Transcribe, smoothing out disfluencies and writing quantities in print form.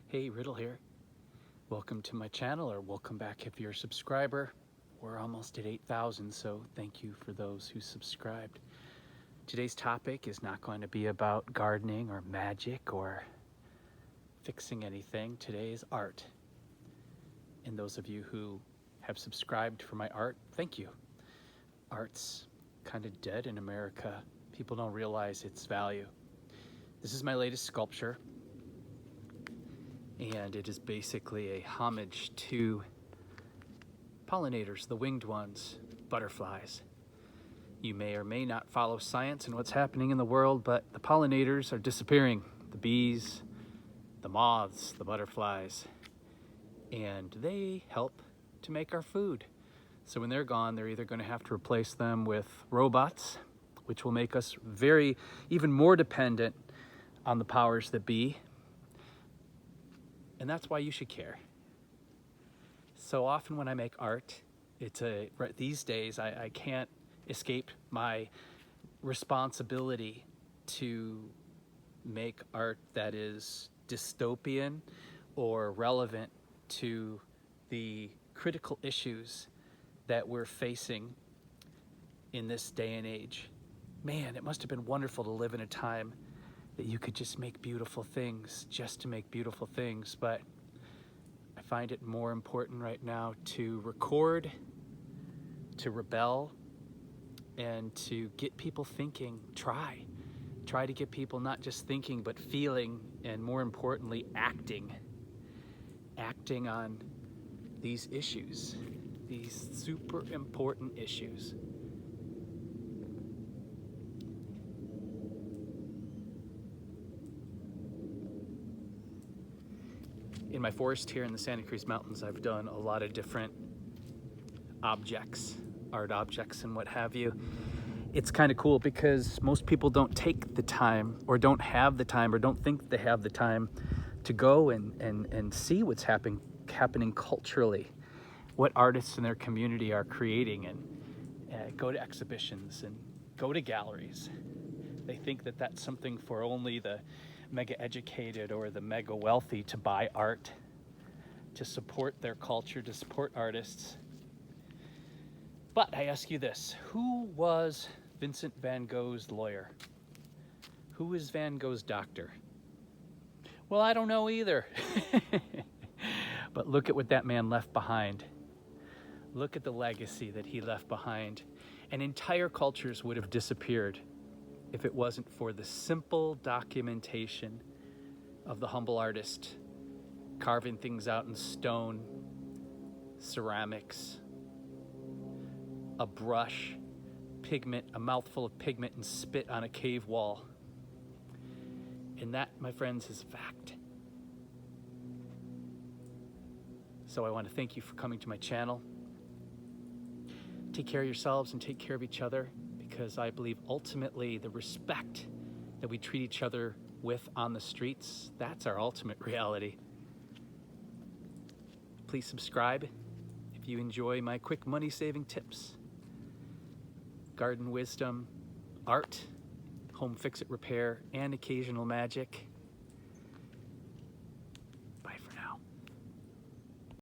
Hey, Riddle here. Welcome to my channel, or welcome back if you're a subscriber. We're almost at 8,000, so thank you for those who subscribed. Today's topic is not going to be about gardening or magic or fixing anything. Today is art. And those of you who have subscribed for my art, thank you. Art's kind of dead in America. People don't realize its value. This is my latest sculpture, and it is basically a homage to pollinators, the winged ones, butterflies. You may or may not follow science and what's happening in the world, but the pollinators are disappearing. The bees, the moths, the butterflies, and they help to make our food. So when they're gone, they're either going to have to replace them with robots, which will make us even more dependent on the powers that be. And that's why you should care. So often when I make art, these days I can't escape my responsibility to make art that is dystopian or relevant to the critical issues that we're facing in this day and age. Man, it must have been wonderful to live in a time that you could just make beautiful things just to make beautiful things, but I find it more important right now to record, to rebel, and to get people thinking. Try to get people not just thinking but feeling, and more importantly acting on these issues, these super important issues. In my forest here in the Santa Cruz Mountains, I've done a lot of different objects, art objects and what have you. It's kind of cool because most people don't take the time, or don't have the time, or don't think they have the time to go and see what's happening culturally, what artists in their community are creating, and go to exhibitions and go to galleries. They think that that's something for only the mega educated or the mega wealthy to buy art, to support their culture, to support artists. But I ask you this, who was Vincent van Gogh's lawyer? Who is Van Gogh's doctor? Well, I don't know either. But look at what that man left behind. Look at the legacy that he left behind. And entire cultures would have disappeared if it wasn't for the simple documentation of the humble artist, carving things out in stone, ceramics, a brush, pigment, a mouthful of pigment and spit on a cave wall. And that, my friends, is fact. So I want to thank you for coming to my channel. Take care of yourselves and take care of each other, because I believe ultimately the respect that we treat each other with on the streets, that's our ultimate reality. Please subscribe if you enjoy my quick money-saving tips, garden wisdom, art, home fix-it repair, and occasional magic.